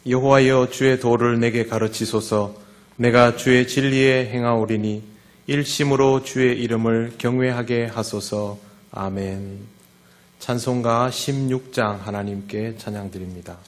여호와여 주의 도를 내게 가르치소서. 내가 주의 진리에 행하오리니 일심으로 주의 이름을 경외하게 하소서. 아멘. 찬송가 16장 하나님께 찬양드립니다.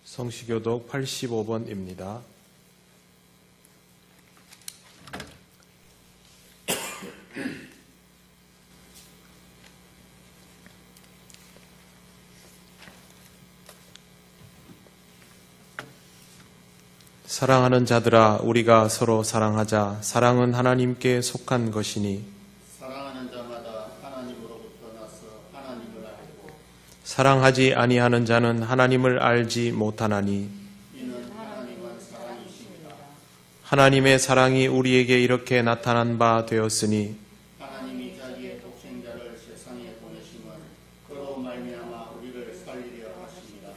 성시교독 85번입니다. 사랑하는 자들아, 우리가 서로 사랑하자. 사랑은 하나님께 속한 것이니 사랑하는 자마다 하나님으로부터 나서 하나님을 알고 사랑하지 아니하는 자는 하나님을 알지 못하나니 이는 하나님은 사랑이십니다. 하나님의 사랑이 우리에게 이렇게 나타난 바 되었으니 하나님이 자기의 독생자를 세상에 보내심은 그로 말미암아 우리를 살리려 하십니다.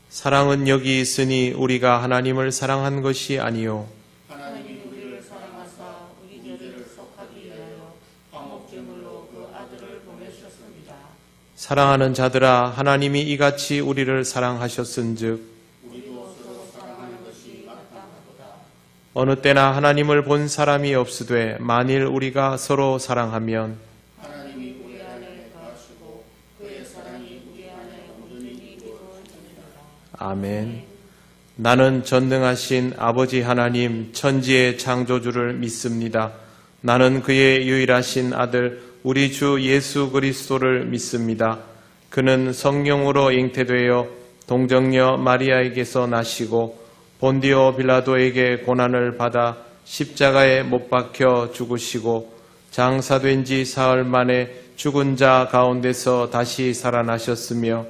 사랑은 여기 있으니 우리가 하나님을 사랑한 것이 아니요 하나님이 우리를 사랑하사 우리 죄를 속하기 위하여 화목제물로 그 아들을 보내셨습니다. 사랑하는 자들아, 하나님이 이같이 우리를 사랑하셨은즉 우리도 서로 사랑하는 것이 마땅하도다. 어느 때나 하나님을 본 사람이 없으되 만일 우리가 서로 사랑하면 하나님이 우리 안에 거하시고 그의 사랑이 우리 안에 온전히 이루어집니다. 아멘. 나는 전능하신 아버지 하나님 천지의 창조주를 믿습니다. 나는 그의 유일하신 아들 우리 주 예수 그리스도를 믿습니다. 그는 성령으로 잉태되어 동정녀 마리아에게서 나시고 본디오 빌라도에게 고난을 받아 십자가에 못 박혀 죽으시고 장사된 지 사흘 만에 죽은 자 가운데서 다시 살아나셨으며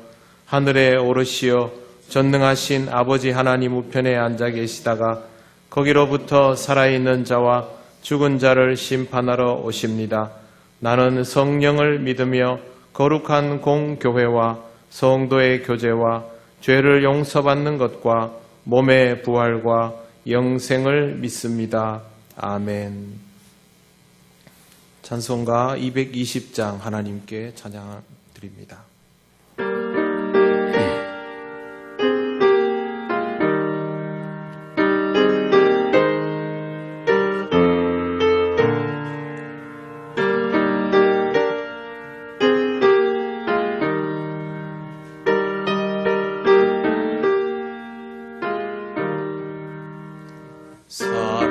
하늘에 오르시어 전능하신 아버지 하나님 우편에 앉아 계시다가 거기로부터 살아있는 자와 죽은 자를 심판하러 오십니다. 나는 성령을 믿으며 거룩한 공교회와 성도의 교제와 죄를 용서받는 것과 몸의 부활과 영생을 믿습니다. 아멘. 찬송가 220장 하나님께 찬양드립니다.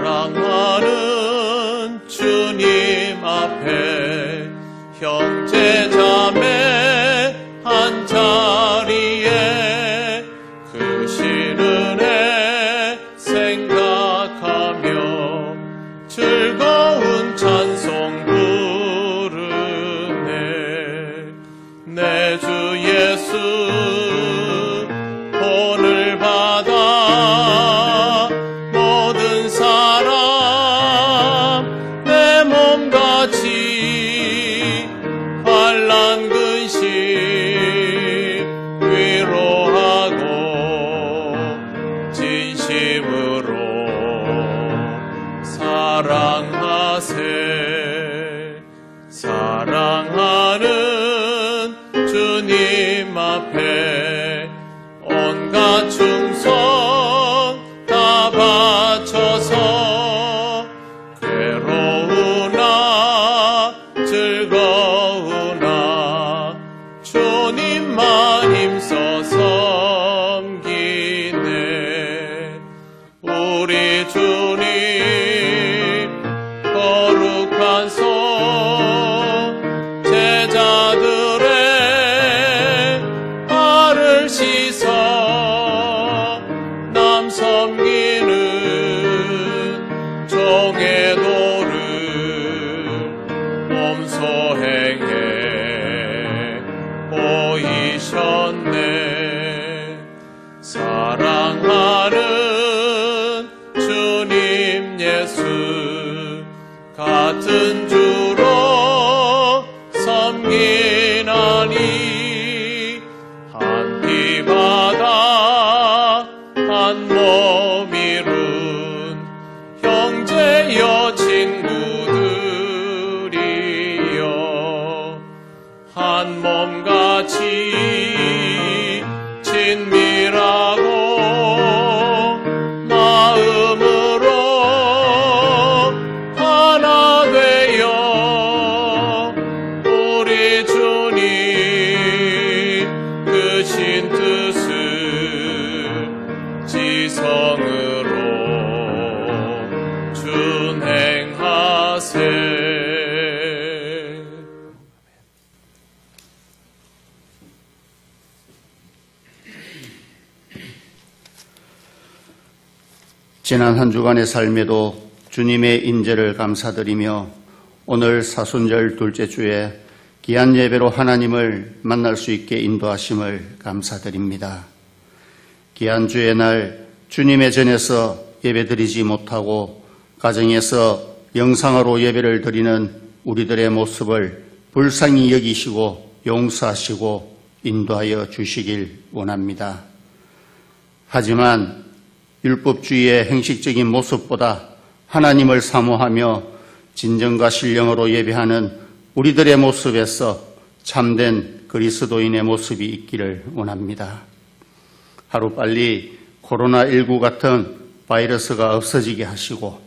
사랑하는 주님 앞에 형제 자매 한 자리에 그 신은혜 생각하며 즐거운 찬송 부르네. 내 주 예수 본을 받아 모든 사람 내 몸같이 환난 근심 위로하고 진심으로 사랑하세. 사랑하는 주님 앞에 온갖 충성 다 바쳐서 괴로우나 즐거우나 주님만 힘써 섬기네. 우리 주님 거룩한 손 제자들의 발을 씻어 남 섬기는 종의 도를 몸소 행해 보이셨네. 사랑하는 주님 예수 같은 주로 섬기나니 한 피 바다 한 몸 이룬 형제여 친구들이여 한 몸같이 친밀하고 마음으로 하나 되어 우리 주님 크신 뜻을 지성으로 준행하세. 지난 한 주간의 삶에도 주님의 인재를 감사드리며 오늘 사순절 둘째 주에 귀한 예배로 하나님을 만날 수 있게 인도하심을 감사드립니다. 귀한 주의 날 주님의 전에서 예배드리지 못하고 가정에서 영상으로 예배를 드리는 우리들의 모습을 불쌍히 여기시고 용서하시고 인도하여 주시길 원합니다. 하지만 율법주의의 형식적인 모습보다 하나님을 사모하며 진정과 신령으로 예배하는 우리들의 모습에서 참된 그리스도인의 모습이 있기를 원합니다. 하루빨리 코로나19 같은 바이러스가 없어지게 하시고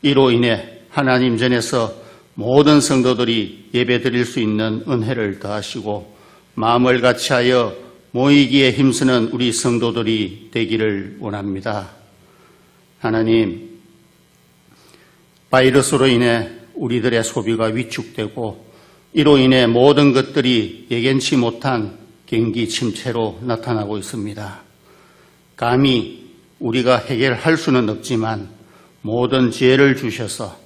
이로 인해 하나님 전에서 모든 성도들이 예배드릴 수 있는 은혜를 더하시고 마음을 같이하여 모이기에 힘쓰는 우리 성도들이 되기를 원합니다. 하나님, 바이러스로 인해 우리들의 소비가 위축되고 이로 인해 모든 것들이 예견치 못한 경기 침체로 나타나고 있습니다. 감히 우리가 해결할 수는 없지만 모든 지혜를 주셔서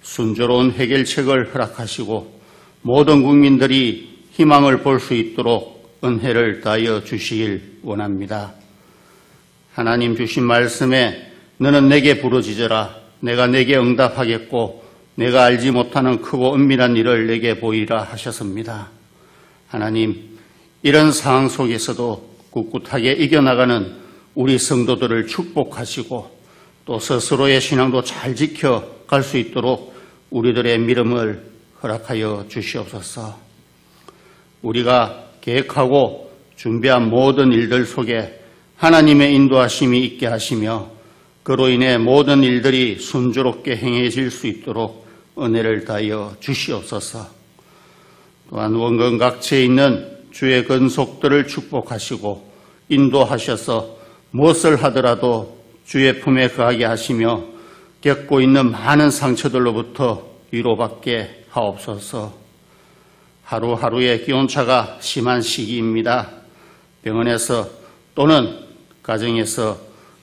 순조로운 해결책을 허락하시고 모든 국민들이 희망을 볼 수 있도록 은혜를 다하여 주시길 원합니다. 하나님 주신 말씀에 너는 내게 부르짖어라. 내가 내게 응답하겠고 내가 알지 못하는 크고 은밀한 일을 내게 보이라 하셨습니다. 하나님, 이런 상황 속에서도 꿋꿋하게 이겨나가는 우리 성도들을 축복하시고 또 스스로의 신앙도 잘 지켜갈 수 있도록 우리들의 믿음을 허락하여 주시옵소서. 우리가 계획하고 준비한 모든 일들 속에 하나님의 인도하심이 있게 하시며 그로 인해 모든 일들이 순조롭게 행해질 수 있도록 은혜를 다하여 주시옵소서. 또한 원근 각지에 있는 주의 근속들을 축복하시고 인도하셔서 무엇을 하더라도 주의 품에 거하게 하시며 겪고 있는 많은 상처들로부터 위로받게 하옵소서. 하루하루의 기온차가 심한 시기입니다. 병원에서 또는 가정에서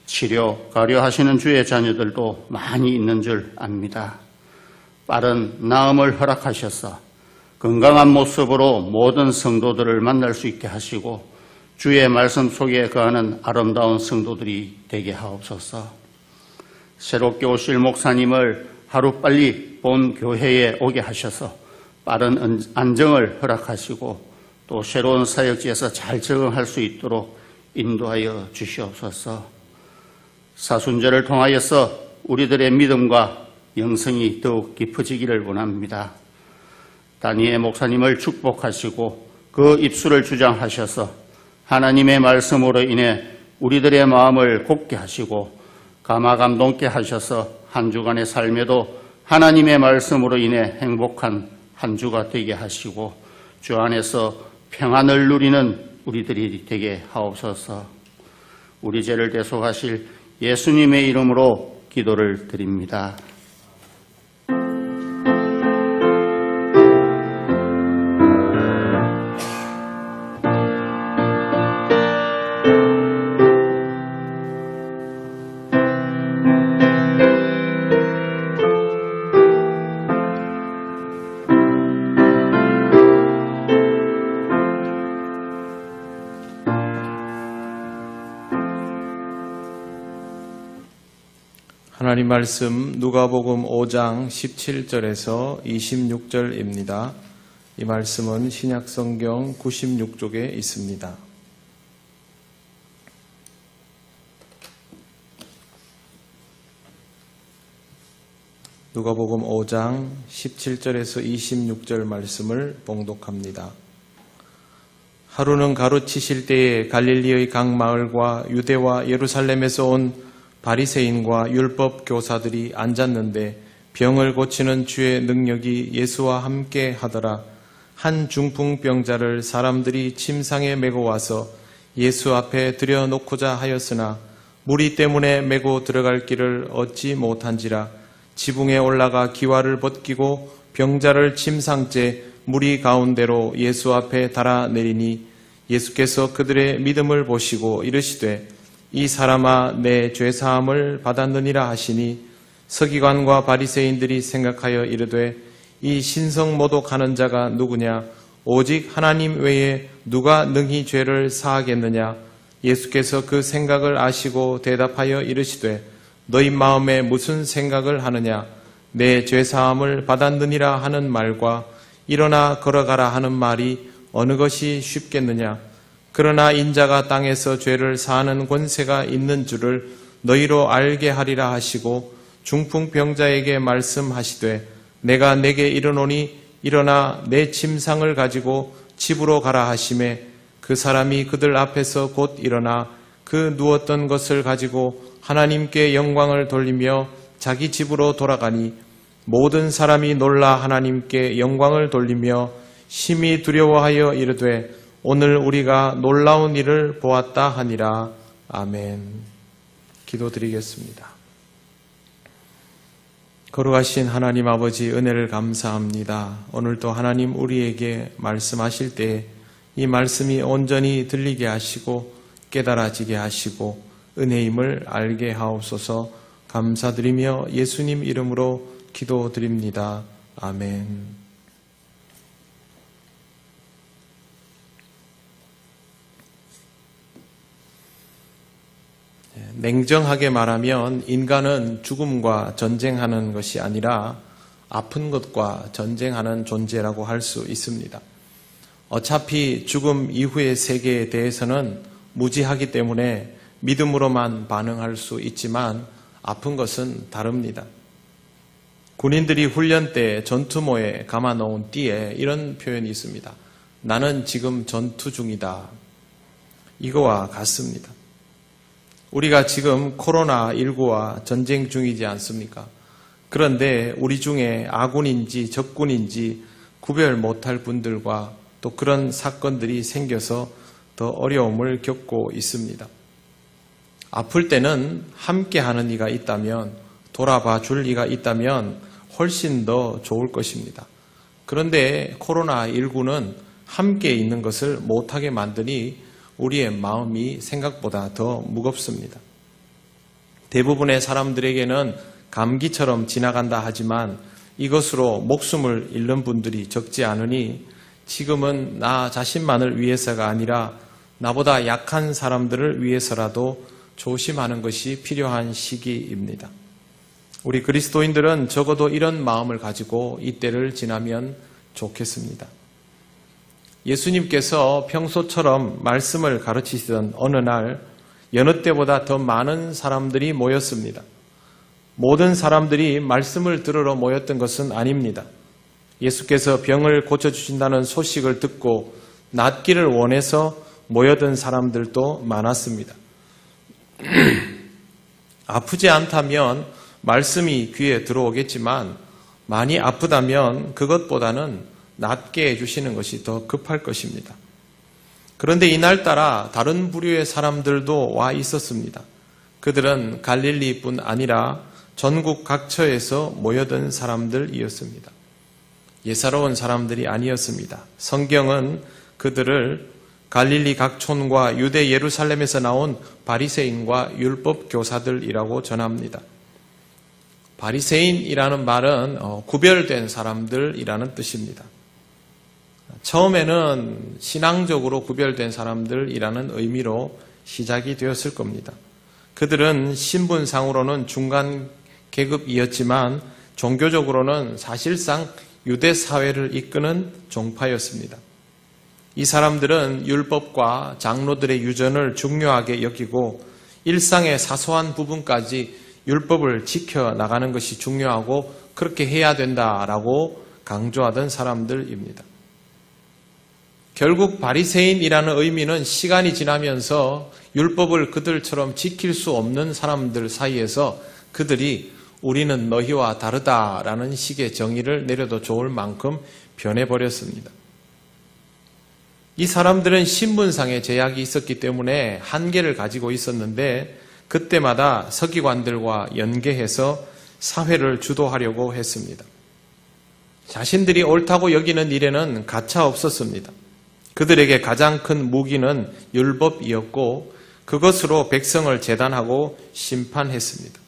치료, 가려하시는 주의 자녀들도 많이 있는 줄 압니다. 빠른 나음을 허락하셔서 건강한 모습으로 모든 성도들을 만날 수 있게 하시고 주의 말씀 속에 거하는 아름다운 성도들이 되게 하옵소서. 새롭게 오실 목사님을 하루빨리 본 교회에 오게 하셔서 빠른 안정을 허락하시고 또 새로운 사역지에서 잘 적응할 수 있도록 인도하여 주시옵소서. 사순절을 통하여서 우리들의 믿음과 영성이 더욱 깊어지기를 원합니다. 다니엘 목사님을 축복하시고 그 입술을 주장하셔서 하나님의 말씀으로 인해 우리들의 마음을 곱게 하시고 감화감동케 하셔서 한 주간의 삶에도 하나님의 말씀으로 인해 행복한 한 주가 되게 하시고 주 안에서 평안을 누리는 우리들이 되게 하옵소서. 우리 죄를 대속하실 예수님의 이름으로 기도를 드립니다. 하나님 말씀 누가복음 5장 17절에서 26절입니다. 이 말씀은 신약성경 96쪽에 있습니다. 누가복음 5장 17절에서 26절 말씀을 봉독합니다. 하루는 가로치실 때에 갈릴리의 각 마을과 유대와 예루살렘에서 온 바리새인과 율법 교사들이 앉았는데 병을 고치는 주의 능력이 예수와 함께 하더라. 한 중풍병자를 사람들이 침상에 메고 와서 예수 앞에 들여놓고자 하였으나 무리 때문에 메고 들어갈 길을 얻지 못한지라. 지붕에 올라가 기와를 벗기고 병자를 침상째 무리 가운데로 예수 앞에 달아내리니 예수께서 그들의 믿음을 보시고 이르시되 이 사람아 내 죄사함을 받았느니라 하시니 서기관과 바리새인들이 생각하여 이르되 이 신성모독하는 자가 누구냐 오직 하나님 외에 누가 능히 죄를 사하겠느냐. 예수께서 그 생각을 아시고 대답하여 이르시되 너희 마음에 무슨 생각을 하느냐. 내 죄사함을 받았느니라 하는 말과 일어나 걸어가라 하는 말이 어느 것이 쉽겠느냐. 그러나 인자가 땅에서 죄를 사하는 권세가 있는 줄을 너희로 알게 하리라 하시고 중풍병자에게 말씀하시되 내가 내게 이르노니 일어나 내 침상을 가지고 집으로 가라 하시매 그 사람이 그들 앞에서 곧 일어나 그 누웠던 것을 가지고 하나님께 영광을 돌리며 자기 집으로 돌아가니 모든 사람이 놀라 하나님께 영광을 돌리며 심히 두려워하여 이르되 오늘 우리가 놀라운 일을 보았다 하니라. 아멘. 기도드리겠습니다. 거룩하신 하나님 아버지 은혜를 감사합니다. 오늘도 하나님 우리에게 말씀하실 때 이 말씀이 온전히 들리게 하시고 깨달아지게 하시고 은혜임을 알게 하옵소서. 감사드리며 예수님 이름으로 기도드립니다. 아멘. 냉정하게 말하면 인간은 죽음과 전쟁하는 것이 아니라 아픈 것과 전쟁하는 존재라고 할 수 있습니다. 어차피 죽음 이후의 세계에 대해서는 무지하기 때문에 믿음으로만 반응할 수 있지만 아픈 것은 다릅니다. 군인들이 훈련 때 전투모에 감아놓은 띠에 이런 표현이 있습니다. 나는 지금 전투 중이다. 이거와 같습니다. 우리가 지금 코로나19와 전쟁 중이지 않습니까? 그런데 우리 중에 아군인지 적군인지 구별 못할 분들과 또 그런 사건들이 생겨서 더 어려움을 겪고 있습니다. 아플 때는 함께 하는 이가 있다면 돌아봐 줄 리가 있다면 훨씬 더 좋을 것입니다. 그런데 코로나19는 함께 있는 것을 못하게 만드니 우리의 마음이 생각보다 더 무겁습니다. 대부분의 사람들에게는 감기처럼 지나간다 하지만 이것으로 목숨을 잃는 분들이 적지 않으니 지금은 나 자신만을 위해서가 아니라 나보다 약한 사람들을 위해서라도 조심하는 것이 필요한 시기입니다. 우리 그리스도인들은 적어도 이런 마음을 가지고 이 때를 지나면 좋겠습니다. 예수님께서 평소처럼 말씀을 가르치시던 어느 날 여느 때보다 더 많은 사람들이 모였습니다. 모든 사람들이 말씀을 들으러 모였던 것은 아닙니다. 예수께서 병을 고쳐주신다는 소식을 듣고 낫기를 원해서 모여든 사람들도 많았습니다. 아프지 않다면 말씀이 귀에 들어오겠지만 많이 아프다면 그것보다는 낫게 해주시는 것이 더 급할 것입니다. 그런데 이날따라 다른 부류의 사람들도 와 있었습니다. 그들은 갈릴리뿐 아니라 전국 각처에서 모여든 사람들이었습니다. 예사로운 사람들이 아니었습니다. 성경은 그들을 갈릴리 각촌과 유대 예루살렘에서 나온 바리새인과 율법 교사들이라고 전합니다. 바리새인이라는 말은 구별된 사람들이라는 뜻입니다. 처음에는 신앙적으로 구별된 사람들이라는 의미로 시작이 되었을 겁니다. 그들은 신분상으로는 중간 계급이었지만 종교적으로는 사실상 유대 사회를 이끄는 종파였습니다. 이 사람들은 율법과 장로들의 유전을 중요하게 여기고 일상의 사소한 부분까지 율법을 지켜나가는 것이 중요하고 그렇게 해야 된다라고 강조하던 사람들입니다. 결국 바리새인이라는 의미는 시간이 지나면서 율법을 그들처럼 지킬 수 없는 사람들 사이에서 그들이 우리는 너희와 다르다라는 식의 정의를 내려도 좋을 만큼 변해버렸습니다. 이 사람들은 신분상의 제약이 있었기 때문에 한계를 가지고 있었는데 그때마다 서기관들과 연계해서 사회를 주도하려고 했습니다. 자신들이 옳다고 여기는 일에는 가차 없었습니다. 그들에게 가장 큰 무기는 율법이었고 그것으로 백성을 재단하고 심판했습니다.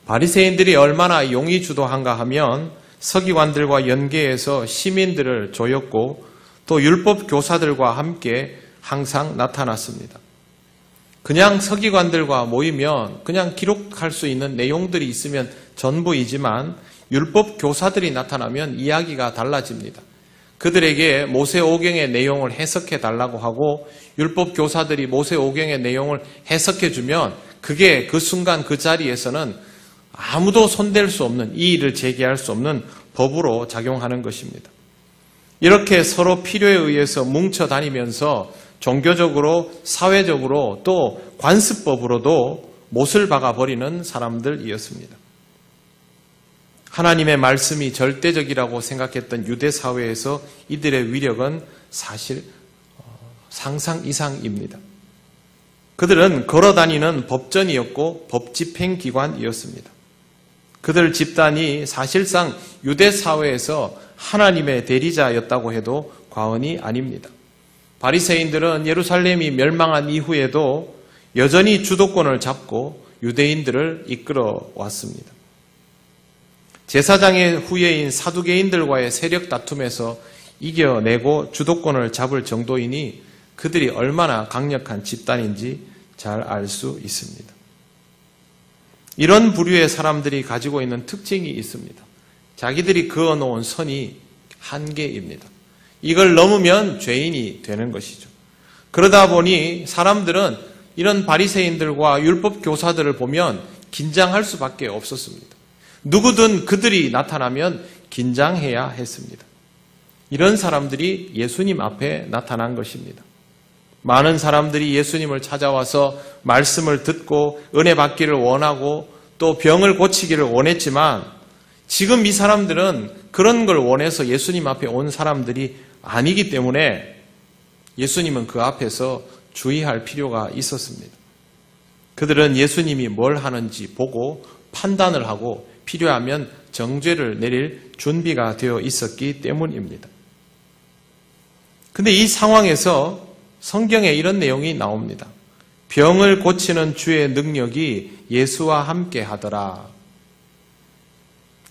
바리새인들이 얼마나 용이 주도한가 하면 서기관들과 연계해서 시민들을 조였고 또 율법 교사들과 함께 항상 나타났습니다. 그냥 서기관들과 모이면 그냥 기록할 수 있는 내용들이 있으면 전부이지만 율법 교사들이 나타나면 이야기가 달라집니다. 그들에게 모세오경의 내용을 해석해 달라고 하고 율법 교사들이 모세오경의 내용을 해석해 주면 그게 그 순간 그 자리에서는 아무도 손댈 수 없는, 이의를 제기할 수 없는 법으로 작용하는 것입니다. 이렇게 서로 필요에 의해서 뭉쳐 다니면서 종교적으로, 사회적으로 또 관습법으로도 못을 박아버리는 사람들이었습니다. 하나님의 말씀이 절대적이라고 생각했던 유대 사회에서 이들의 위력은 사실 상상 이상입니다. 그들은 걸어다니는 법전이었고 법집행기관이었습니다. 그들 집단이 사실상 유대 사회에서 하나님의 대리자였다고 해도 과언이 아닙니다. 바리새인들은 예루살렘이 멸망한 이후에도 여전히 주도권을 잡고 유대인들을 이끌어 왔습니다. 제사장의 후예인 사두개인들과의 세력 다툼에서 이겨내고 주도권을 잡을 정도이니 그들이 얼마나 강력한 집단인지 잘 알 수 있습니다. 이런 부류의 사람들이 가지고 있는 특징이 있습니다. 자기들이 그어놓은 선이 한계입니다. 이걸 넘으면 죄인이 되는 것이죠. 그러다 보니 사람들은 이런 바리새인들과 율법 교사들을 보면 긴장할 수밖에 없었습니다. 누구든 그들이 나타나면 긴장해야 했습니다. 이런 사람들이 예수님 앞에 나타난 것입니다. 많은 사람들이 예수님을 찾아와서 말씀을 듣고 은혜 받기를 원하고 또 병을 고치기를 원했지만 지금 이 사람들은 그런 걸 원해서 예수님 앞에 온 사람들이 아니기 때문에 예수님은 그 앞에서 주의할 필요가 있었습니다. 그들은 예수님이 뭘 하는지 보고 판단을 하고 필요하면 정죄를 내릴 준비가 되어 있었기 때문입니다. 근데 이 상황에서 성경에 이런 내용이 나옵니다. 병을 고치는 주의 능력이 예수와 함께 하더라.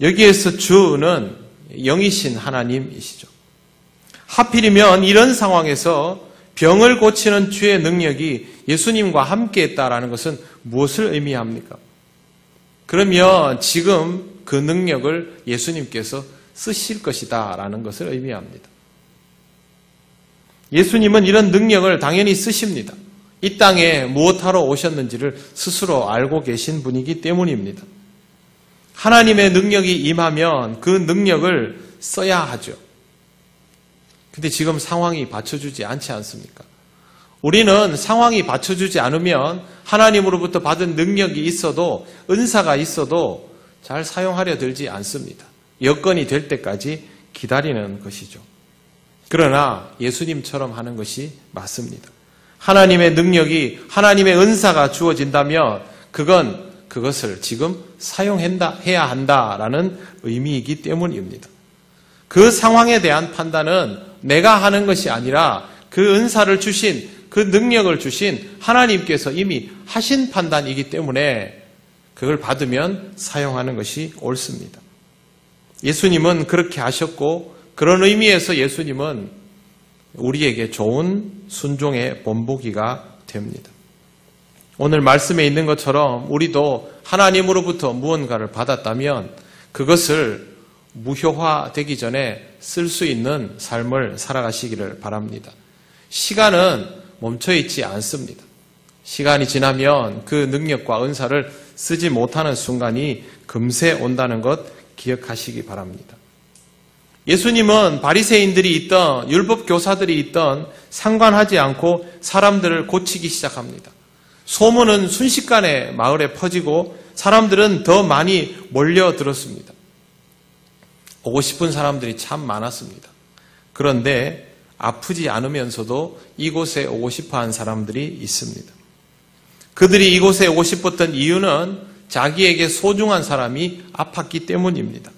여기에서 주는 영이신 하나님이시죠. 하필이면 이런 상황에서 병을 고치는 주의 능력이 예수님과 함께 했다라는 것은 무엇을 의미합니까? 그러면 지금 그 능력을 예수님께서 쓰실 것이다 라는 것을 의미합니다. 예수님은 이런 능력을 당연히 쓰십니다. 이 땅에 무엇하러 오셨는지를 스스로 알고 계신 분이기 때문입니다. 하나님의 능력이 임하면 그 능력을 써야 하죠. 근데 지금 상황이 받쳐주지 않지 않습니까? 우리는 상황이 받쳐주지 않으면 하나님으로부터 받은 능력이 있어도 은사가 있어도 잘 사용하려 들지 않습니다. 여건이 될 때까지 기다리는 것이죠. 그러나 예수님처럼 하는 것이 맞습니다. 하나님의 능력이 하나님의 은사가 주어진다면 그것을 지금 사용해야 한다라는 의미이기 때문입니다. 그 상황에 대한 판단은 내가 하는 것이 아니라 그 은사를 주신 그 능력을 주신 하나님께서 이미 하신 판단이기 때문에 그걸 받으면 사용하는 것이 옳습니다. 예수님은 그렇게 하셨고 그런 의미에서 예수님은 우리에게 좋은 순종의 본보기가 됩니다. 오늘 말씀에 있는 것처럼 우리도 하나님으로부터 무언가를 받았다면 그것을 무효화되기 전에 쓸 수 있는 삶을 살아가시기를 바랍니다. 시간은 멈춰있지 않습니다. 시간이 지나면 그 능력과 은사를 쓰지 못하는 순간이 금세 온다는 것 기억하시기 바랍니다. 예수님은 바리새인들이 있던 율법 교사들이 있던 상관하지 않고 사람들을 고치기 시작합니다. 소문은 순식간에 마을에 퍼지고 사람들은 더 많이 몰려들었습니다. 오고 싶은 사람들이 참 많았습니다. 그런데 아프지 않으면서도 이곳에 오고 싶어한 사람들이 있습니다. 그들이 이곳에 오고 싶었던 이유는 자기에게 소중한 사람이 아팠기 때문입니다.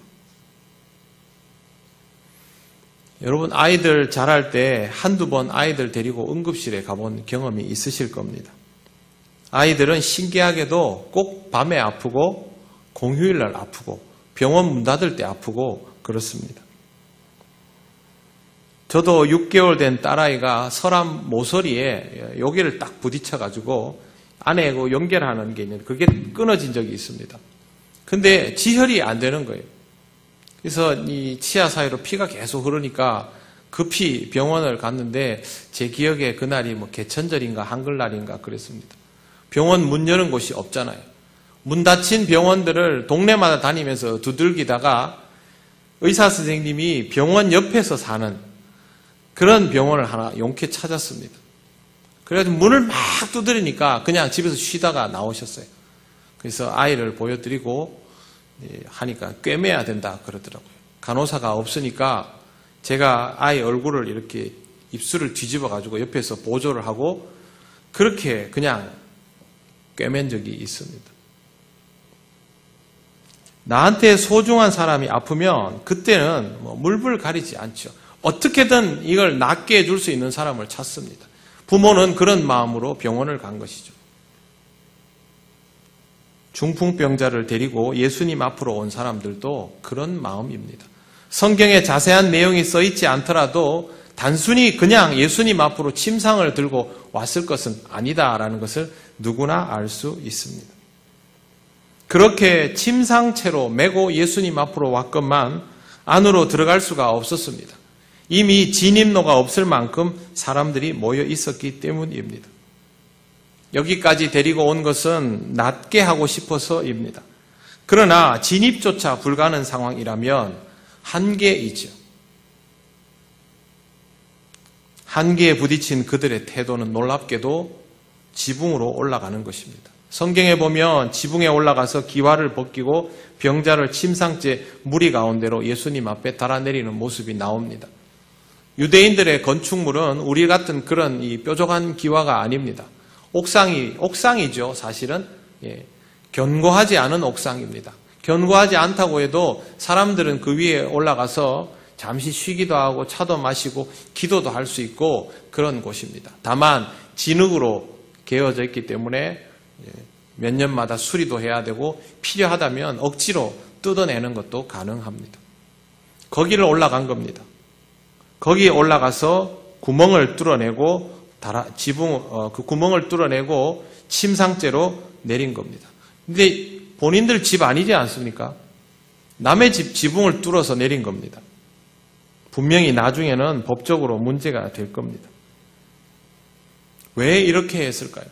여러분 아이들 자랄 때 한두 번 아이들 데리고 응급실에 가본 경험이 있으실 겁니다. 아이들은 신기하게도 꼭 밤에 아프고 공휴일날 아프고 병원 문 닫을 때 아프고 그렇습니다. 저도 6개월 된 딸아이가 서랍 모서리에 여기를 딱 부딪혀가지고 안에 연결하는 게 있는데 그게 끊어진 적이 있습니다. 근데 지혈이 안 되는 거예요. 그래서 이 치아 사이로 피가 계속 흐르니까 급히 병원을 갔는데 제 기억에 그날이 개천절인가 한글날인가 그랬습니다. 병원 문 여는 곳이 없잖아요. 문 닫힌 병원들을 동네마다 다니면서 두들기다가 의사 선생님이 병원 옆에서 사는 그런 병원을 하나 용케 찾았습니다. 그래가지고 문을 막 두드리니까 그냥 집에서 쉬다가 나오셨어요. 그래서 아이를 보여드리고 하니까 꿰매야 된다 그러더라고요. 간호사가 없으니까 제가 아이 얼굴을 이렇게 입술을 뒤집어 가지고 옆에서 보조를 하고 그렇게 그냥 꿰맨 적이 있습니다. 나한테 소중한 사람이 아프면 그때는 물불 가리지 않죠. 어떻게든 이걸 낫게 해줄 수 있는 사람을 찾습니다. 부모는 그런 마음으로 병원을 간 것이죠. 중풍병자를 데리고 예수님 앞으로 온 사람들도 그런 마음입니다. 성경에 자세한 내용이 써있지 않더라도 단순히 그냥 예수님 앞으로 침상을 들고 왔을 것은 아니다라는 것을 누구나 알 수 있습니다. 그렇게 침상채로 메고 예수님 앞으로 왔건만 안으로 들어갈 수가 없었습니다. 이미 진입로가 없을 만큼 사람들이 모여 있었기 때문입니다. 여기까지 데리고 온 것은 낫게 하고 싶어서입니다. 그러나 진입조차 불가능한 상황이라면 한계이죠. 한계에 부딪힌 그들의 태도는 놀랍게도 지붕으로 올라가는 것입니다. 성경에 보면 지붕에 올라가서 기와를 벗기고 병자를 침상째 무리 가운데로 예수님 앞에 달아내리는 모습이 나옵니다. 유대인들의 건축물은 우리 같은 그런 이 뾰족한 기와가 아닙니다. 옥상이죠, 사실은. 견고하지 않은 옥상입니다. 견고하지 않다고 해도 사람들은 그 위에 올라가서 잠시 쉬기도 하고 차도 마시고 기도도 할 수 있고 그런 곳입니다. 다만 진흙으로 개어져 있기 때문에 몇 년마다 수리도 해야 되고 필요하다면 억지로 뜯어내는 것도 가능합니다. 거기를 올라간 겁니다. 거기에 올라가서 구멍을 뚫어내고 그 구멍을 뚫어내고 침상째로 내린 겁니다. 근데 본인들 집 아니지 않습니까? 남의 집 지붕을 뚫어서 내린 겁니다. 분명히 나중에는 법적으로 문제가 될 겁니다. 왜 이렇게 했을까요?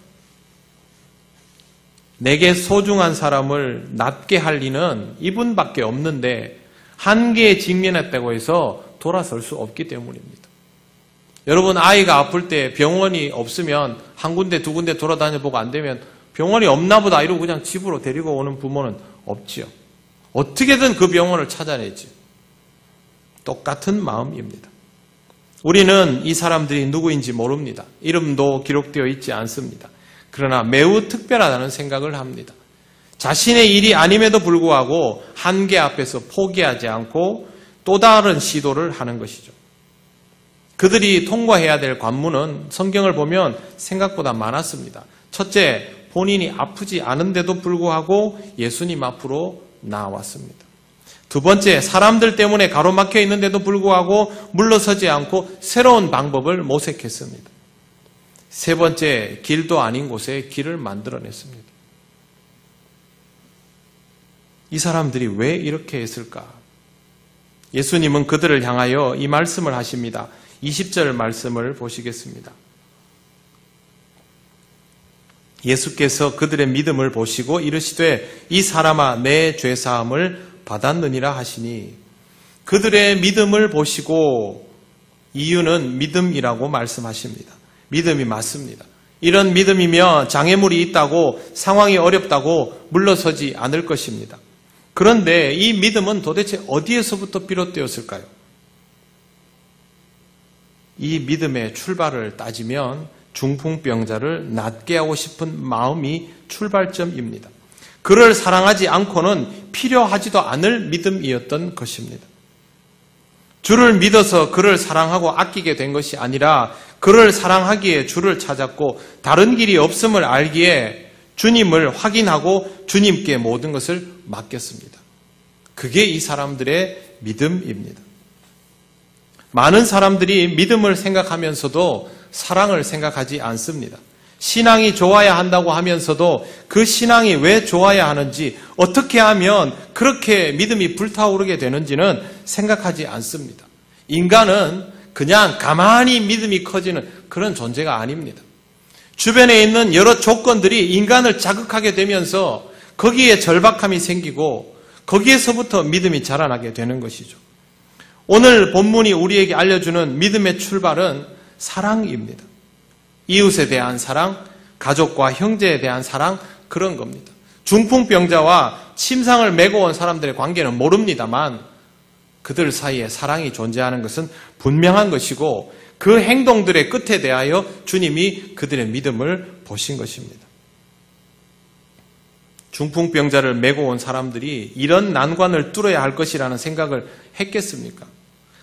내게 소중한 사람을 낮게 할 리는 이분밖에 없는데 한계에 직면했다고 해서 돌아설 수 없기 때문입니다. 여러분, 아이가 아플 때 병원이 없으면 한 군데 두 군데 돌아다녀보고 안 되면 병원이 없나 보다 이러고 그냥 집으로 데리고 오는 부모는 없지요. 어떻게든 그 병원을 찾아내지. 똑같은 마음입니다. 우리는 이 사람들이 누구인지 모릅니다. 이름도 기록되어 있지 않습니다. 그러나 매우 특별하다는 생각을 합니다. 자신의 일이 아님에도 불구하고 한계 앞에서 포기하지 않고 또 다른 시도를 하는 것이죠. 그들이 통과해야 될 관문은 성경을 보면 생각보다 많았습니다. 첫째, 본인이 아프지 않은데도 불구하고 예수님 앞으로 나왔습니다. 두 번째, 사람들 때문에 가로막혀 있는데도 불구하고 물러서지 않고 새로운 방법을 모색했습니다. 세 번째, 길도 아닌 곳에 길을 만들어냈습니다. 이 사람들이 왜 이렇게 했을까? 예수님은 그들을 향하여 이 말씀을 하십니다. 20절 말씀을 보시겠습니다. 예수께서 그들의 믿음을 보시고 이르시되 이 사람아 내 죄사함을 받았느니라 하시니, 그들의 믿음을 보시고, 이유는 믿음이라고 말씀하십니다. 믿음이 맞습니다. 이런 믿음이면 장애물이 있다고 상황이 어렵다고 물러서지 않을 것입니다. 그런데 이 믿음은 도대체 어디에서부터 비롯되었을까요? 이 믿음의 출발을 따지면 중풍병자를 낫게 하고 싶은 마음이 출발점입니다. 그를 사랑하지 않고는 필요하지도 않을 믿음이었던 것입니다. 주를 믿어서 그를 사랑하고 아끼게 된 것이 아니라 그를 사랑하기에 주를 찾았고 다른 길이 없음을 알기에 주님을 확인하고 주님께 모든 것을 맡겼습니다. 그게 이 사람들의 믿음입니다. 많은 사람들이 믿음을 생각하면서도 사랑을 생각하지 않습니다. 신앙이 좋아야 한다고 하면서도 그 신앙이 왜 좋아야 하는지, 어떻게 하면 그렇게 믿음이 불타오르게 되는지는 생각하지 않습니다. 인간은 그냥 가만히 믿음이 커지는 그런 존재가 아닙니다. 주변에 있는 여러 조건들이 인간을 자극하게 되면서 거기에 절박함이 생기고 거기에서부터 믿음이 자라나게 되는 것이죠. 오늘 본문이 우리에게 알려주는 믿음의 출발은 사랑입니다. 이웃에 대한 사랑, 가족과 형제에 대한 사랑, 그런 겁니다. 중풍병자와 침상을 메고 온 사람들의 관계는 모릅니다만 그들 사이에 사랑이 존재하는 것은 분명한 것이고 그 행동들의 끝에 대하여 주님이 그들의 믿음을 보신 것입니다. 중풍병자를 메고 온 사람들이 이런 난관을 뚫어야 할 것이라는 생각을 했겠습니까?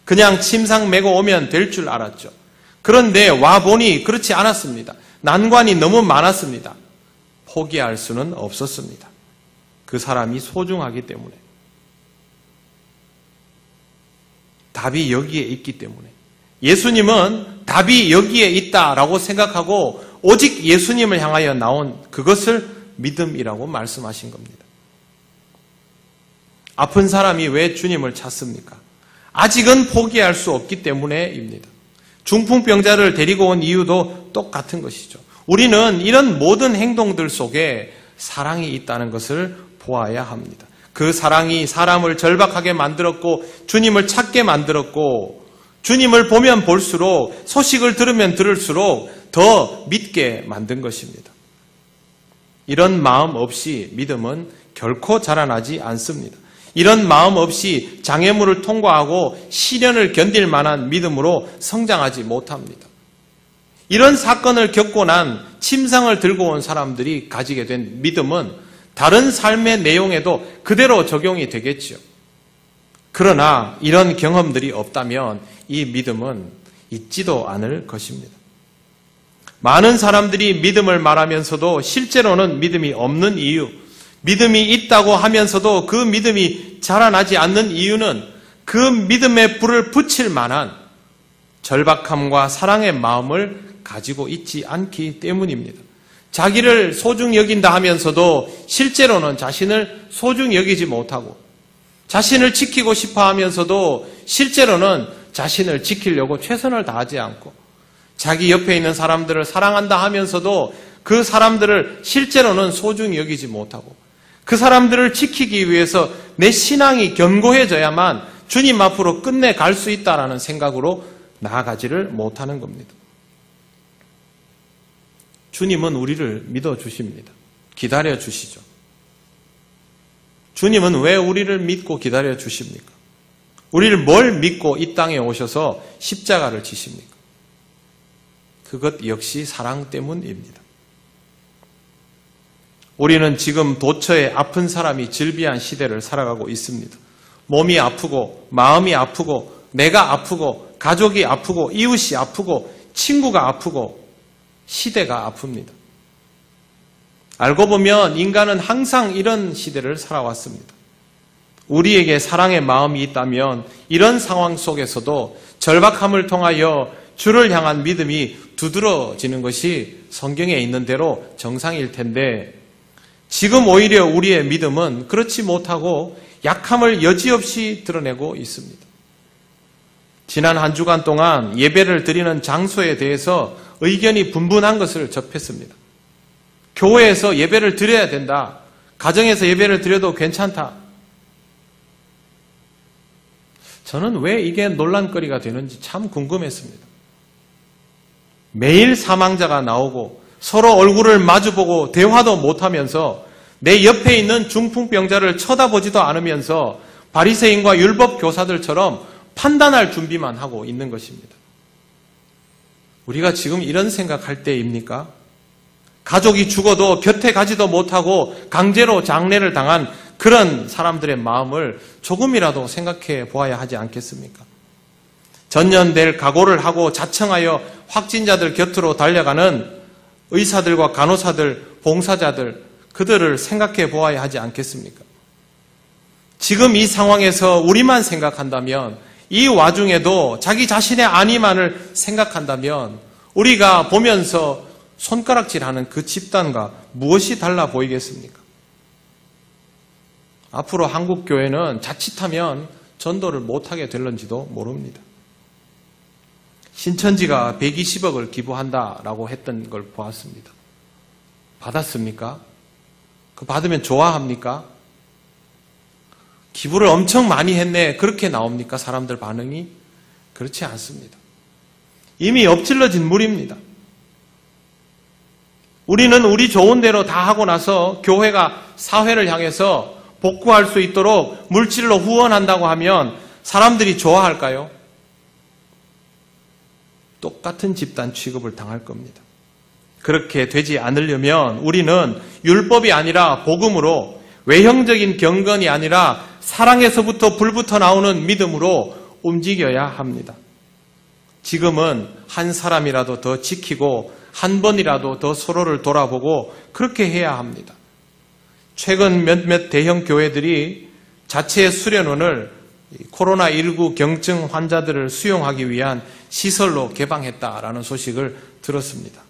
그냥 침상 메고 오면 될 줄 알았죠. 그런데 와보니 그렇지 않았습니다. 난관이 너무 많았습니다. 포기할 수는 없었습니다. 그 사람이 소중하기 때문에. 답이 여기에 있기 때문에. 예수님은 답이 여기에 있다라고 생각하고 오직 예수님을 향하여 나온 그것을 믿음이라고 말씀하신 겁니다. 아픈 사람이 왜 주님을 찾습니까? 아직은 포기할 수 없기 때문에입니다. 중풍병자를 데리고 온 이유도 똑같은 것이죠. 우리는 이런 모든 행동들 속에 사랑이 있다는 것을 보아야 합니다. 그 사랑이 사람을 절박하게 만들었고 주님을 찾게 만들었고 주님을 보면 볼수록 소식을 들으면 들을수록 더 믿게 만든 것입니다. 이런 마음 없이 믿음은 결코 자라나지 않습니다. 이런 마음 없이 장애물을 통과하고 시련을 견딜 만한 믿음으로 성장하지 못합니다. 이런 사건을 겪고 난 침상을 들고 온 사람들이 가지게 된 믿음은 다른 삶의 내용에도 그대로 적용이 되겠죠. 그러나 이런 경험들이 없다면 이 믿음은 있지도 않을 것입니다. 많은 사람들이 믿음을 말하면서도 실제로는 믿음이 없는 이유, 믿음이 있다고 하면서도 그 믿음이 자라나지 않는 이유는 그 믿음의 불을 붙일 만한 절박함과 사랑의 마음을 가지고 있지 않기 때문입니다. 자기를 소중히 여긴다 하면서도 실제로는 자신을 소중히 여기지 못하고 자신을 지키고 싶어 하면서도 실제로는 자신을 지키려고 최선을 다하지 않고 자기 옆에 있는 사람들을 사랑한다 하면서도 그 사람들을 실제로는 소중히 여기지 못하고 그 사람들을 지키기 위해서 내 신앙이 견고해져야만 주님 앞으로 끝내 갈 수 있다라는 생각으로 나아가지를 못하는 겁니다. 주님은 우리를 믿어주십니다. 기다려주시죠. 주님은 왜 우리를 믿고 기다려주십니까? 우리를 뭘 믿고 이 땅에 오셔서 십자가를 지십니까? 그것 역시 사랑 때문입니다. 우리는 지금 도처에 아픈 사람이 즐비한 시대를 살아가고 있습니다. 몸이 아프고 마음이 아프고 내가 아프고 가족이 아프고 이웃이 아프고 친구가 아프고 시대가 아픕니다. 알고 보면 인간은 항상 이런 시대를 살아왔습니다. 우리에게 사랑의 마음이 있다면 이런 상황 속에서도 절박함을 통하여 주를 향한 믿음이 두드러지는 것이 성경에 있는 대로 정상일 텐데 지금 오히려 우리의 믿음은 그렇지 못하고 약함을 여지없이 드러내고 있습니다. 지난 한 주간 동안 예배를 드리는 장소에 대해서 의견이 분분한 것을 접했습니다. 교회에서 예배를 드려야 된다. 가정에서 예배를 드려도 괜찮다. 저는 왜 이게 논란거리가 되는지 참 궁금했습니다. 매일 사망자가 나오고 서로 얼굴을 마주보고 대화도 못하면서 내 옆에 있는 중풍병자를 쳐다보지도 않으면서 바리새인과 율법 교사들처럼 판단할 준비만 하고 있는 것입니다. 우리가 지금 이런 생각할 때입니까? 가족이 죽어도 곁에 가지도 못하고 강제로 장례를 당한 그런 사람들의 마음을 조금이라도 생각해 보아야 하지 않겠습니까? 전년될 각오를 하고 자청하여 확진자들 곁으로 달려가는 의사들과 간호사들, 봉사자들, 그들을 생각해 보아야 하지 않겠습니까? 지금 이 상황에서 우리만 생각한다면 이 와중에도 자기 자신의 안위만을 생각한다면 우리가 보면서 손가락질하는 그 집단과 무엇이 달라 보이겠습니까? 앞으로 한국교회는 자칫하면 전도를 못하게 될런지도 모릅니다. 신천지가 120억을 기부한다라고 했던 걸 보았습니다. 받았습니까? 그 받으면 좋아합니까? 기부를 엄청 많이 했네. 그렇게 나옵니까? 사람들 반응이? 그렇지 않습니다. 이미 엎질러진 물입니다. 우리는 우리 좋은 대로 다 하고 나서 교회가 사회를 향해서 복구할 수 있도록 물질로 후원한다고 하면 사람들이 좋아할까요? 똑같은 집단 취급을 당할 겁니다. 그렇게 되지 않으려면 우리는 율법이 아니라 복음으로 외형적인 경건이 아니라 사랑에서부터 불부터 나오는 믿음으로 움직여야 합니다. 지금은 한 사람이라도 더 지키고 한 번이라도 더 서로를 돌아보고 그렇게 해야 합니다. 최근 몇몇 대형 교회들이 자체 수련원을 코로나19 경증 환자들을 수용하기 위한 시설로 개방했다라는 소식을 들었습니다.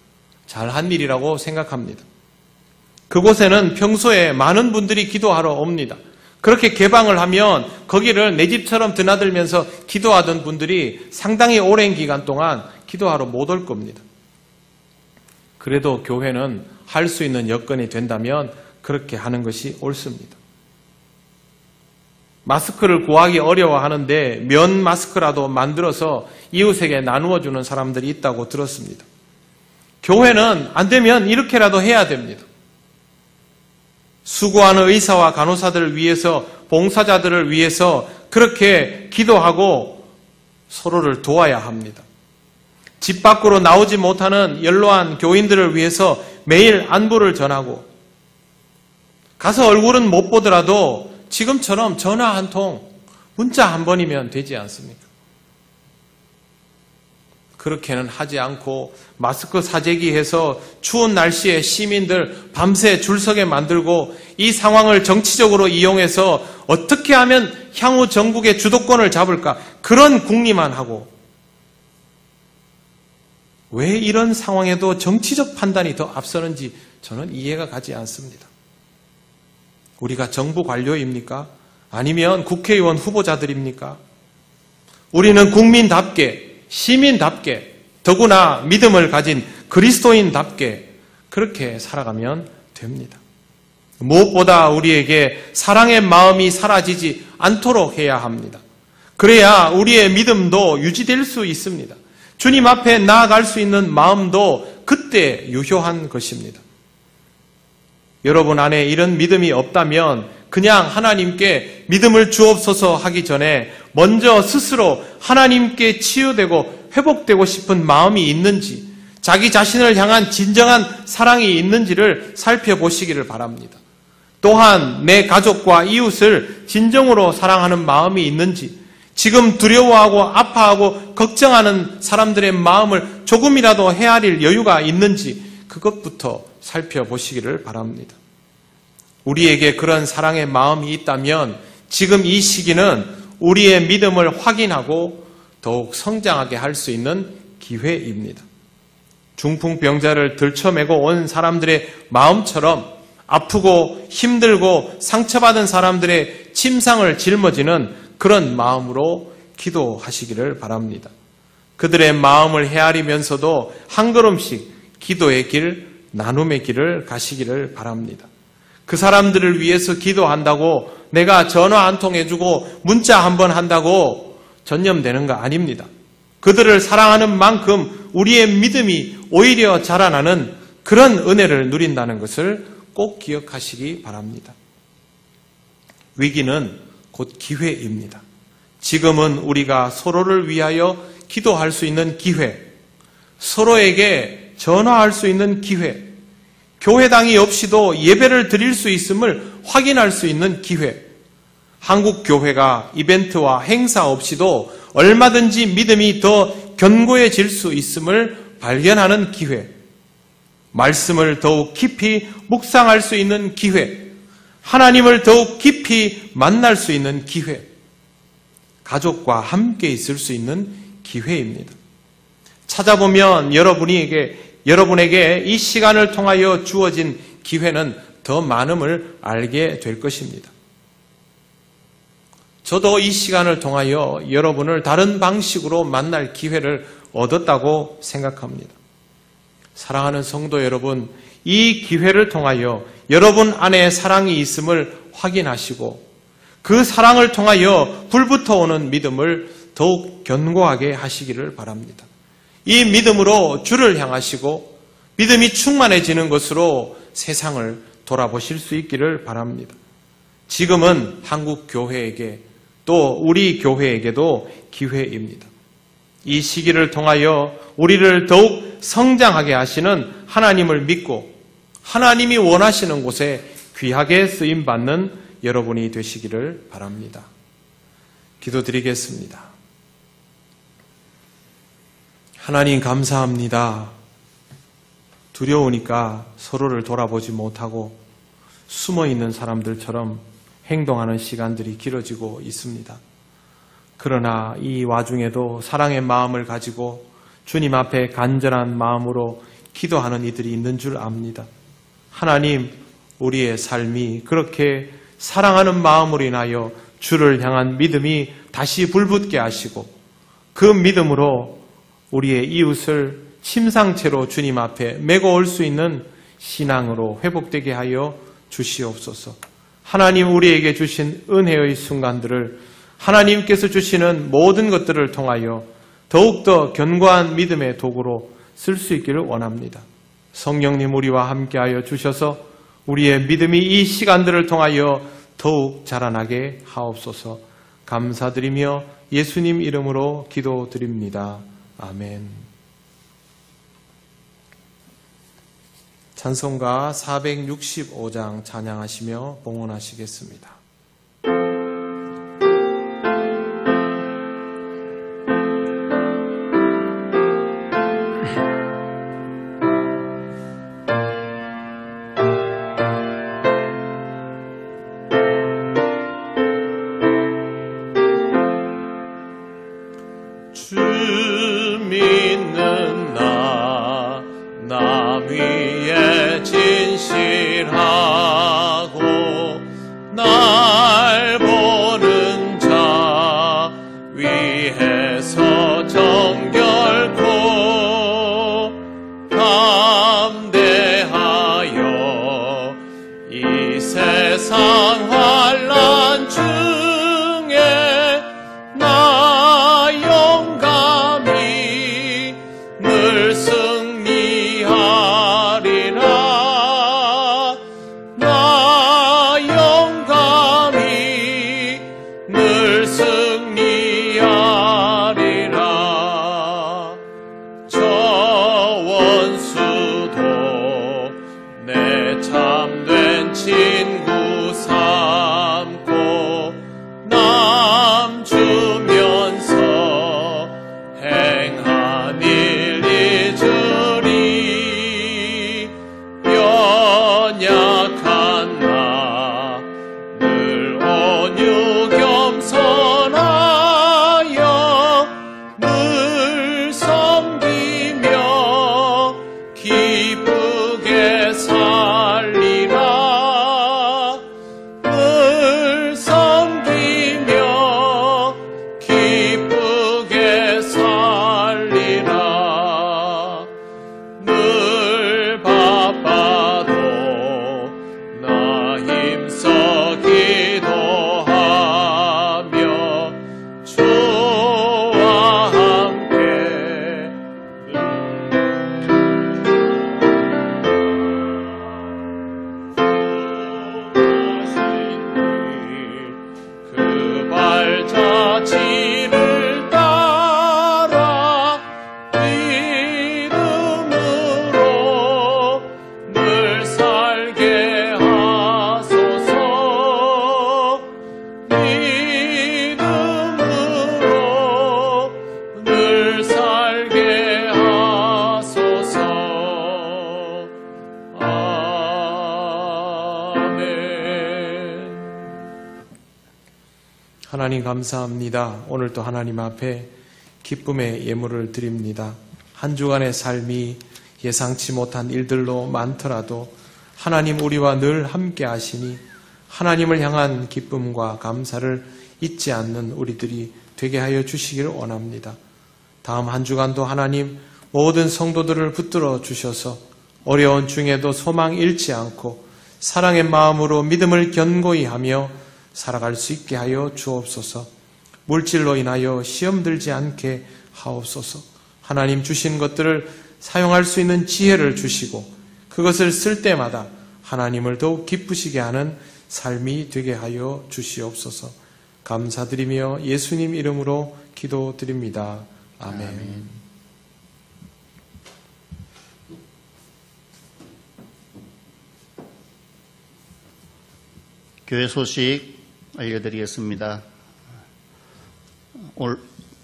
잘한 일이라고 생각합니다. 그곳에는 평소에 많은 분들이 기도하러 옵니다. 그렇게 개방을 하면 거기를 내 집처럼 드나들면서 기도하던 분들이 상당히 오랜 기간 동안 기도하러 못 올 겁니다. 그래도 교회는 할 수 있는 여건이 된다면 그렇게 하는 것이 옳습니다. 마스크를 구하기 어려워하는데 면 마스크라도 만들어서 이웃에게 나누어주는 사람들이 있다고 들었습니다. 교회는 안 되면 이렇게라도 해야 됩니다. 수고하는 의사와 간호사들을 위해서, 봉사자들을 위해서 그렇게 기도하고 서로를 도와야 합니다. 집 밖으로 나오지 못하는 연로한 교인들을 위해서 매일 안부를 전하고 가서 얼굴은 못 보더라도 지금처럼 전화 한 통, 문자 한 번이면 되지 않습니까? 그렇게는 하지 않고 마스크 사재기해서 추운 날씨에 시민들 밤새 줄서게 만들고 이 상황을 정치적으로 이용해서 어떻게 하면 향후 전국의 주도권을 잡을까, 그런 궁리만 하고, 왜 이런 상황에도 정치적 판단이 더 앞서는지 저는 이해가 가지 않습니다. 우리가 정부 관료입니까? 아니면 국회의원 후보자들입니까? 우리는 국민답게, 시민답게, 더구나 믿음을 가진 그리스도인답게 그렇게 살아가면 됩니다. 무엇보다 우리에게 사랑의 마음이 사라지지 않도록 해야 합니다. 그래야 우리의 믿음도 유지될 수 있습니다. 주님 앞에 나아갈 수 있는 마음도 그때 유효한 것입니다. 여러분 안에 이런 믿음이 없다면 그냥 하나님께 믿음을 주옵소서 하기 전에 먼저 스스로 하나님께 치유되고 회복되고 싶은 마음이 있는지, 자기 자신을 향한 진정한 사랑이 있는지를 살펴보시기를 바랍니다. 또한 내 가족과 이웃을 진정으로 사랑하는 마음이 있는지, 지금 두려워하고 아파하고 걱정하는 사람들의 마음을 조금이라도 헤아릴 여유가 있는지 그것부터 살펴보시기를 바랍니다. 우리에게 그런 사랑의 마음이 있다면 지금 이 시기는 우리의 믿음을 확인하고 더욱 성장하게 할 수 있는 기회입니다. 중풍병자를 들쳐매고 온 사람들의 마음처럼 아프고 힘들고 상처받은 사람들의 침상을 짊어지는 그런 마음으로 기도하시기를 바랍니다. 그들의 마음을 헤아리면서도 한 걸음씩 기도의 길, 나눔의 길을 가시기를 바랍니다. 그 사람들을 위해서 기도한다고 내가 전화 한 통 해주고 문자 한 번 한다고 전념되는 거 아닙니다. 그들을 사랑하는 만큼 우리의 믿음이 오히려 자라나는 그런 은혜를 누린다는 것을 꼭 기억하시기 바랍니다. 위기는 곧 기회입니다. 지금은 우리가 서로를 위하여 기도할 수 있는 기회, 서로에게 전화할 수 있는 기회, 교회당이 없이도 예배를 드릴 수 있음을 확인할 수 있는 기회, 한국 교회가 이벤트와 행사 없이도 얼마든지 믿음이 더 견고해질 수 있음을 발견하는 기회, 말씀을 더욱 깊이 묵상할 수 있는 기회, 하나님을 더욱 깊이 만날 수 있는 기회, 가족과 함께 있을 수 있는 기회입니다. 찾아보면 여러분에게 이 시간을 통하여 주어진 기회는 더 많음을 알게 될 것입니다. 저도 이 시간을 통하여 여러분을 다른 방식으로 만날 기회를 얻었다고 생각합니다. 사랑하는 성도 여러분, 이 기회를 통하여 여러분 안에 사랑이 있음을 확인하시고 그 사랑을 통하여 불붙어 오는 믿음을 더욱 견고하게 하시기를 바랍니다. 이 믿음으로 주를 향하시고 믿음이 충만해지는 것으로 세상을 돌아보실 수 있기를 바랍니다. 지금은 한국 교회에게 또 우리 교회에게도 기회입니다. 이 시기를 통하여 우리를 더욱 성장하게 하시는 하나님을 믿고 하나님이 원하시는 곳에 귀하게 쓰임받는 여러분이 되시기를 바랍니다. 기도드리겠습니다. 하나님 감사합니다. 두려우니까 서로를 돌아보지 못하고 숨어있는 사람들처럼 행동하는 시간들이 길어지고 있습니다. 그러나 이 와중에도 사랑의 마음을 가지고 주님 앞에 간절한 마음으로 기도하는 이들이 있는 줄 압니다. 하나님, 우리의 삶이 그렇게 사랑하는 마음으로 인하여 주를 향한 믿음이 다시 불붙게 하시고 그 믿음으로 우리의 이웃을 침상채로 주님 앞에 메고 올 수 있는 신앙으로 회복되게 하여 주시옵소서. 하나님 우리에게 주신 은혜의 순간들을 하나님께서 주시는 모든 것들을 통하여 더욱더 견고한 믿음의 도구로 쓸 수 있기를 원합니다. 성령님 우리와 함께하여 주셔서 우리의 믿음이 이 시간들을 통하여 더욱 자라나게 하옵소서. 감사드리며 예수님 이름으로 기도드립니다. 아멘. 찬송가 465장 찬양하시며 봉헌하시겠습니다. 주 믿는 나 위에 진실하고 날 보는 자 위에서 정결코 담대하여 이 세상 환난 중에 나 용감히 늘 승리하리라. 나 용감히 늘 승리하리라. 저 원수도 내 참된 친구 삼고 남 주면서 행한 일 잊으리. 연약한 나 늘 온유 겸손하여 늘 섬기며 기쁘게 살리라. 늘 섬기며 기쁘게 살리라. 늘 바빠도 나 힘써 기도하며 주와 함께 그 발자취를 따라 믿음으로 늘 살게 하소서. 믿음으로 늘 살게 하소서. 아멘. 하나님 감사합니다. 오늘도 하나님 앞에 기쁨의 예물을 드립니다. 한 주간의 삶이 예상치 못한 일들로 많더라도 하나님 우리와 늘 함께 하시니 하나님을 향한 기쁨과 감사를 잊지 않는 우리들이 되게 하여 주시기를 원합니다. 다음 한 주간도 하나님 모든 성도들을 붙들어 주셔서 어려운 중에도 소망 잃지 않고 사랑의 마음으로 믿음을 견고히 하며 살아갈 수 있게 하여 주옵소서. 물질로 인하여 시험 들지 않게 하옵소서. 하나님 주신 것들을 사용할 수 있는 지혜를 주시고 그것을 쓸 때마다 하나님을 더욱 기쁘시게 하는 삶이 되게 하여 주시옵소서. 감사드리며 예수님 이름으로 기도드립니다. 아멘. 교회 소식 알려드리겠습니다.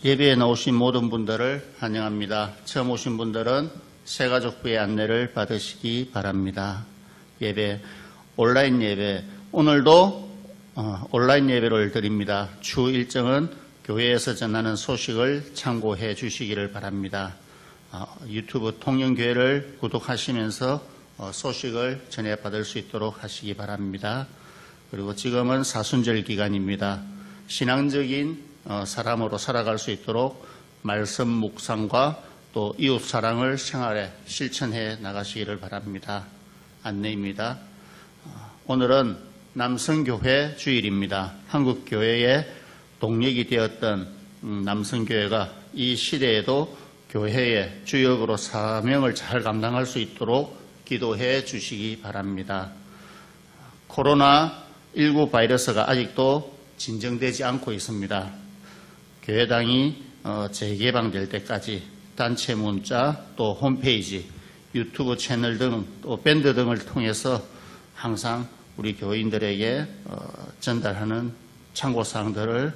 예배에 나오신 모든 분들을 환영합니다. 처음 오신 분들은 새가족부의 안내를 받으시기 바랍니다. 예배, 온라인 예배, 오늘도 온라인 예배를 드립니다. 주 일정은 교회에서 전하는 소식을 참고해 주시기를 바랍니다. 유튜브 통영교회를 구독하시면서 소식을 전해받을 수 있도록 하시기 바랍니다. 그리고 지금은 사순절 기간입니다. 신앙적인 사람으로 살아갈 수 있도록 말씀 묵상과 또 이웃 사랑을 생활에 실천해 나가시기를 바랍니다. 안내입니다. 오늘은 남성교회 주일입니다. 한국교회의 동력이 되었던 남성교회가 이 시대에도 교회의 주역으로 사명을 잘 감당할 수 있도록 기도해 주시기 바랍니다. 코로나19 바이러스가 아직도 진정되지 않고 있습니다. 교회당이 재개방될 때까지 단체 문자 또 홈페이지 유튜브 채널 등 또 밴드 등을 통해서 항상 우리 교인들에게 전달하는 참고사항들을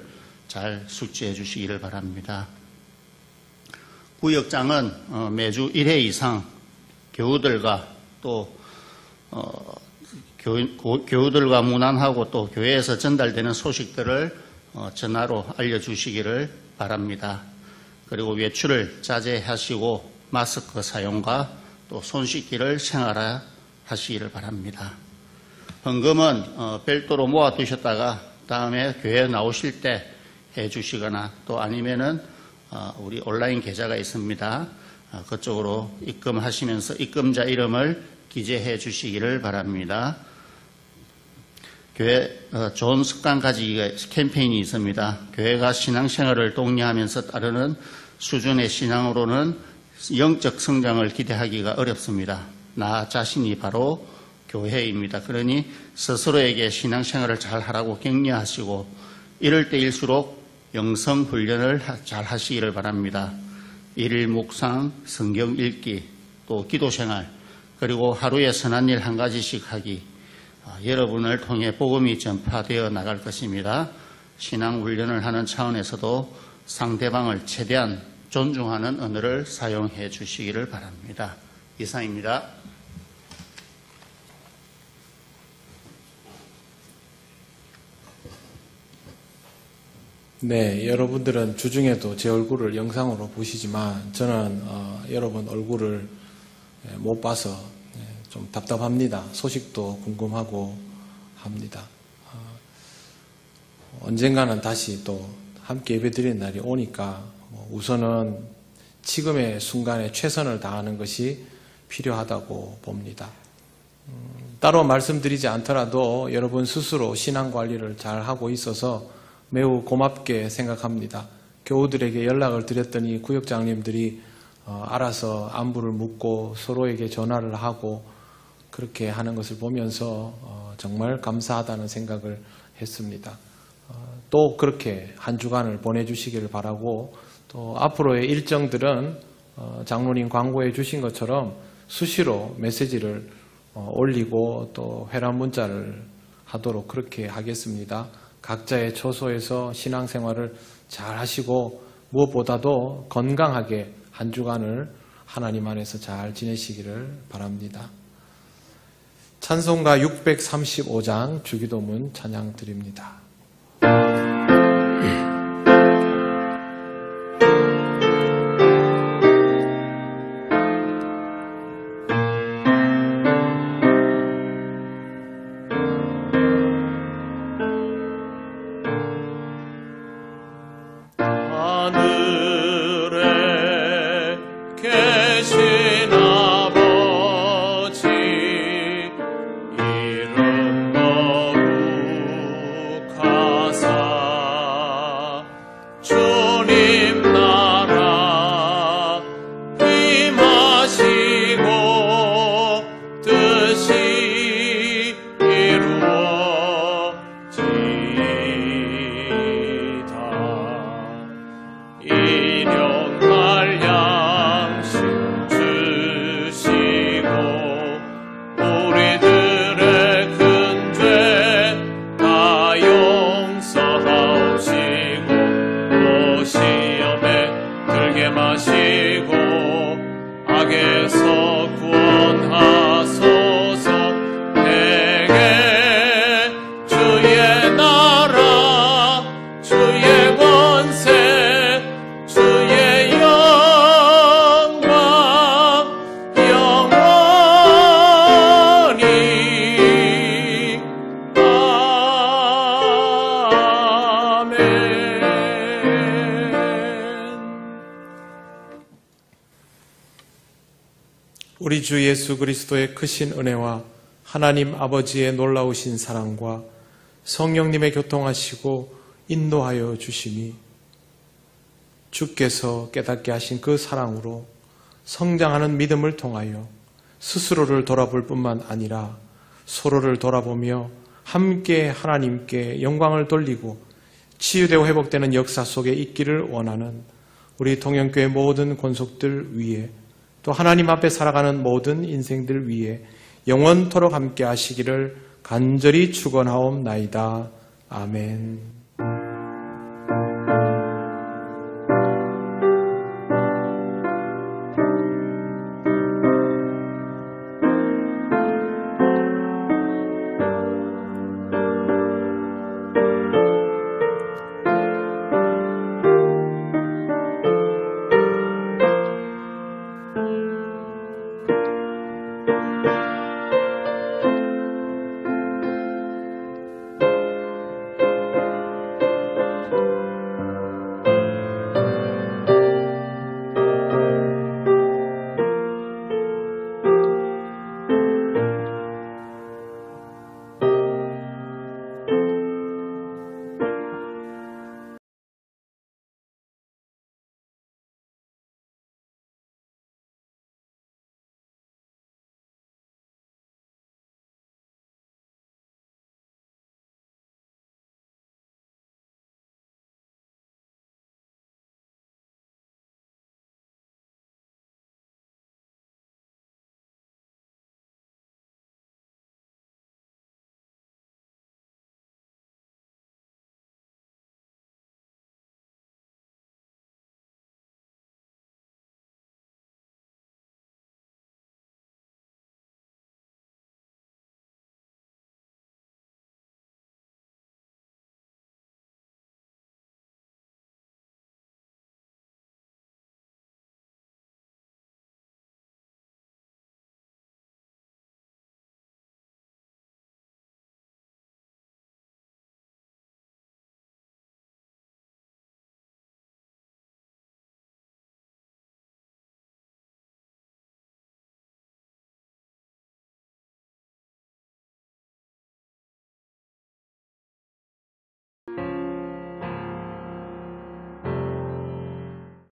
잘 숙지해 주시기를 바랍니다. 구역장은 매주 1회 이상 교우들과 또 교우들과 문안하고 또 교회에서 전달되는 소식들을 전화로 알려주시기를 바랍니다. 그리고 외출을 자제하시고 마스크 사용과 또 손 씻기를 생활하시기를 바랍니다. 헌금은 별도로 모아두셨다가 다음에 교회에 나오실 때 해주시거나 또 아니면은 우리 온라인 계좌가 있습니다. 그쪽으로 입금하시면서 입금자 이름을 기재해 주시기를 바랍니다. 교회 좋은 습관 가지기 캠페인이 있습니다. 교회가 신앙생활을 독려하면서 따르는 수준의 신앙으로는 영적 성장을 기대하기가 어렵습니다. 나 자신이 바로 교회입니다. 그러니 스스로에게 신앙생활을 잘 하라고 격려하시고 이럴 때일수록 영성 훈련을 잘 하시기를 바랍니다. 일일 묵상, 성경 읽기, 또 기도생활, 그리고 하루에 선한 일 한 가지씩 하기, 여러분을 통해 복음이 전파되어 나갈 것입니다. 신앙 훈련을 하는 차원에서도 상대방을 최대한 존중하는 언어를 사용해 주시기를 바랍니다. 이상입니다. 네, 여러분들은 주중에도 제 얼굴을 영상으로 보시지만 저는 여러분 얼굴을 못 봐서 좀 답답합니다. 소식도 궁금하고 합니다. 언젠가는 다시 또 함께 예배드리는 날이 오니까 우선은 지금의 순간에 최선을 다하는 것이 필요하다고 봅니다. 따로 말씀드리지 않더라도 여러분 스스로 신앙관리를 잘 하고 있어서 매우 고맙게 생각합니다. 교우들에게 연락을 드렸더니 구역장님들이 알아서 안부를 묻고 서로에게 전화를 하고 그렇게 하는 것을 보면서 정말 감사하다는 생각을 했습니다. 또 그렇게 한 주간을 보내주시기를 바라고 또 앞으로의 일정들은 장로님 광고해 주신 것처럼 수시로 메시지를 올리고 또 회람 문자를 하도록 그렇게 하겠습니다. 각자의 처소에서 신앙생활을 잘 하시고 무엇보다도 건강하게 한 주간을 하나님 안에서 잘 지내시기를 바랍니다. 찬송가 635장 주기도문 찬양 드립니다. 하늘에 계신 아버지 이름 거룩하사 주님 나라 임하시고 뜻이 이루어지이다. 일용할 양식 주시고 우리들의 큰 죄 다 용서하시고 또 시험에 들게 마시고 악에서 구원하소서. 내게 주의 나라 주의 권세 주의 영광 영원히 아멘. 우리 주 예수 그리스도의 크신 은혜와 하나님 아버지의 놀라우신 사랑과 성령님의 교통하시고 인도하여 주심이 주께서 깨닫게 하신 그 사랑으로 성장하는 믿음을 통하여 스스로를 돌아볼 뿐만 아니라 서로를 돌아보며 함께 하나님께 영광을 돌리고 치유되고 회복되는 역사 속에 있기를 원하는 우리 동영교회 모든 권속들 위에 또 하나님 앞에 살아가는 모든 인생들 위에 영원토록 함께 하시기를 간절히 축원하옵나이다. 아멘.